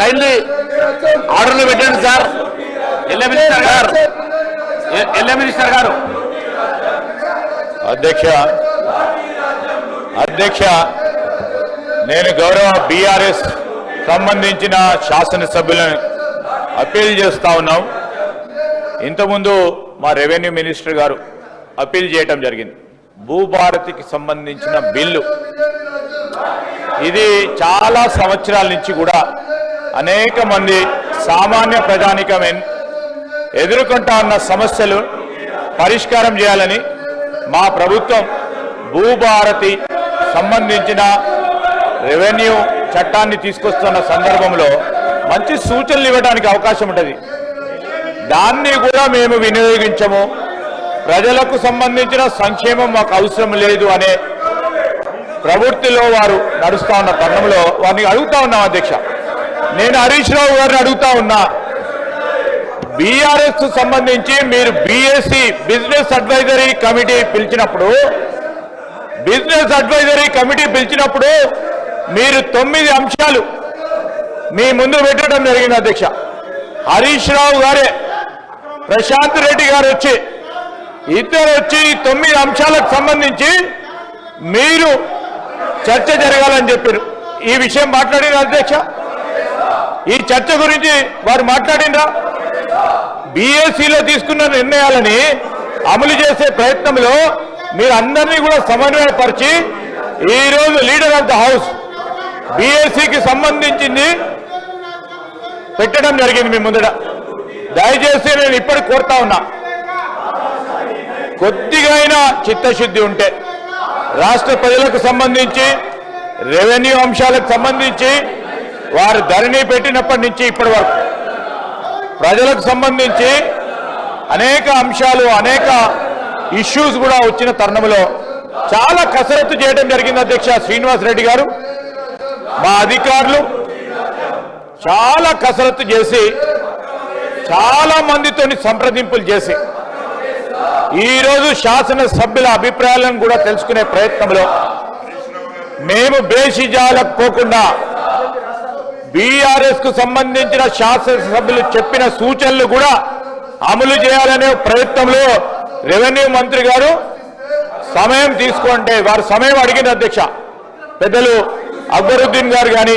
Kindly ఆర్డర్లు పెట్టండి sir. LA minister గారు. అధ్యక్ష నేను గౌరవ బీఆర్ఎస్ సంబంధించిన శాసనసభ్యులను అప్పీల్ చేస్తా ఉన్నాం. ఇంతకుముందు మా రెవెన్యూ మినిస్టర్ గారు అప్పీల్ చేయటం జరిగింది. భూభారతికి సంబంధించిన బిల్లు ఇది చాలా సంవత్సరాల నుంచి కూడా అనేక మంది సామాన్య ప్రజానికం ఎదుర్కొంటా ఉన్న సమస్యలు పరిష్కారం చేయాలని మా ప్రభుత్వం భూభారతి సంబంధించిన రెవెన్యూ చట్టాన్ని తీసుకొస్తున్న సందర్భంలో మంచి సూచనలు ఇవ్వడానికి అవకాశం ఉంటుంది. దాన్ని కూడా మేము వినియోగించము. ప్రజలకు సంబంధించిన సంక్షేమం మాకు అవసరం లేదు అనే ప్రవృత్తిలో వారు నడుస్తా ఉన్న తరుణంలో వారిని అడుగుతా ఉన్నాం. అధ్యక్ష, నేను హరీష్ రావు గారిని అడుగుతా ఉన్నా, బీఆర్ఎస్ సంబంధించి మీరు బీఎస్సీ బిజినెస్ అడ్వైజరీ కమిటీ పిలిచినప్పుడు మీరు 9 అంశాలు మీ ముందు పెట్టడం జరిగింది. అధ్యక్ష, హరీష్ రావు గారే ప్రశాంత్ రెడ్డి గారు ఇద్దరు వచ్చి 9 అంశాలకు సంబంధించి మీరు చర్చ జరగాలని చెప్పారు. ఈ విషయం మాట్లాడిన అధ్యక్ష, ఈ చర్చ గురించి వారు మాట్లాడినరా? బీఎస్సీలో తీసుకున్న నిర్ణయాలని అమలు చేసే ప్రయత్నంలో మీరు అందరినీ కూడా సమన్వయపరిచి ఈరోజు లీడర్ ఆఫ్ ద హౌస్ బీఎస్సీకి సంబంధించింది పెట్టడం జరిగింది మీ ముందట. దయచేసి నేను ఇప్పటికి కోరుతా ఉన్నా, కొద్దిగా అయినా చిత్తశుద్ధి ఉంటే రాష్ట్ర ప్రజలకు సంబంధించి రెవెన్యూ అంశాలకు సంబంధించి వారు ధరణి పెట్టినప్పటి నుంచి ఇప్పటి వరకు ప్రజలకు సంబంధించి అనేక అంశాలు అనేక ఇష్యూస్ కూడా వచ్చిన తరుణంలో చాలా కసరత్తు చేయడం జరిగింది. అధ్యక్ష, శ్రీనివాస్ రెడ్డి గారు మా అధికారులు చాలా కసరత్తు చేసి చాలా మందితోని సంప్రదింపులు చేసి ఈరోజు శాసనసభ్యుల అభిప్రాయాలను కూడా తెలుసుకునే ప్రయత్నంలో మేము బేషిజాలకు పోకుండా బీఆర్ఎస్ కు సంబంధించిన శాసనసభ్యులు చెప్పిన సూచనలు కూడా అమలు చేయాలనే ప్రయత్నంలో రెవెన్యూ మంత్రి గారు సమయం తీసుకుంటే వారు సమయం అడిగిన అధ్యక్ష. పెద్దలు అక్బరుద్దీన్ గారు కానీ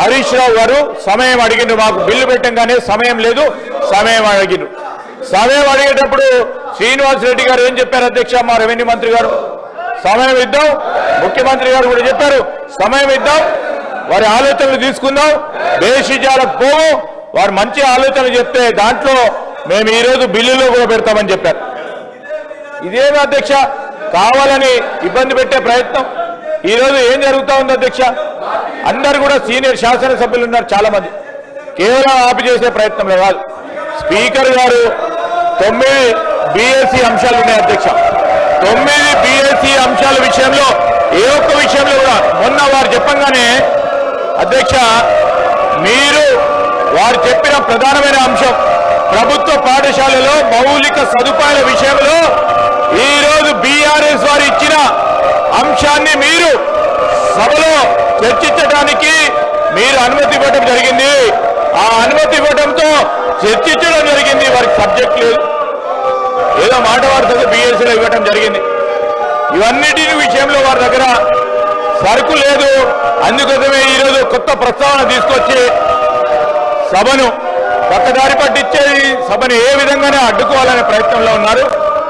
హరీష్ రావు గారు సమయం అడిగిండ్రు. మాకు బిల్లు పెట్టంగానే సమయం లేదు, సమయం అడిగిండ్రు. సమయం అడిగేటప్పుడు శ్రీనివాస్ రెడ్డి గారు ఏం చెప్పారు అధ్యక్ష? మా రెవెన్యూ మంత్రి గారు సమయం ఇద్దాం, ముఖ్యమంత్రి గారు కూడా చెప్పారు సమయం ఇద్దాం, వారి ఆలోచనలు తీసుకుందాం, బేషిజాలకు పోవు, వారు మంచి ఆలోచనలు చెప్తే దాంట్లో మేము ఈరోజు బిల్లులో కూడా పెడతామని చెప్పారు. ఇదేమి అధ్యక్ష, కావాలని ఇబ్బంది పెట్టే ప్రయత్నం. ఈరోజు ఏం జరుగుతూ ఉంది అధ్యక్ష? అందరు కూడా సీనియర్ శాసనసభ్యులు ఉన్నారు చాలా మంది, కేవలం ఆపి చేసే ప్రయత్నంలో కాదు. స్పీకర్ గారు 9 బీఎస్సీ అంశాలు ఉన్నాయి అధ్యక్ష. 9 బీఎస్సీ అంశాల విషయంలో ఏ ఒక్క విషయంలో కూడా మొన్న వారు చెప్పంగానే అధ్యక్ష, మీరు వారు చెప్పిన ప్రధానమైన అంశం ప్రభుత్వ పాఠశాలలో మౌలిక సదుపాయాల విషయంలో ఈరోజు బీఆర్ఎస్ వారు ఇచ్చిన అంశాన్ని మీరు సభలో చర్చించడానికి మీరు అనుమతి ఇవ్వడం జరిగింది. ఆ అనుమతి ఇవ్వడంతో చర్చించడం జరిగింది. వారికి సబ్జెక్ట్ లేదు, ఏదో మాట వార్తగా బీఎస్సీలో ఇవ్వడం జరిగింది. ఇవన్నిటి విషయంలో వారి దగ్గర సరుకు లేదు. అందుకోసమే ఈరోజు కొత్త ప్రస్తావన తీసుకొచ్చి సభను పక్కదారి పట్టించే సభను ఏ విధంగానే అడ్డుకోవాలనే ప్రయత్నంలో ఉన్నారు.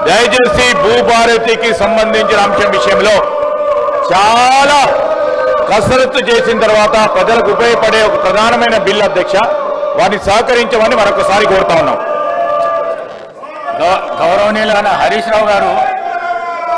దయచేసి భూభారతికి సంబంధించిన అంశం విషయంలో చాలా కసరత్తు చేసిన తర్వాత ప్రజలకు ఉపయోగపడే ఒక ప్రధానమైన బిల్లు అధ్యక్ష, వారిని సహకరించమని మరొకసారి కోరుతా ఉన్నాం. గౌరవనీయులైన హరీష్ రావు గారు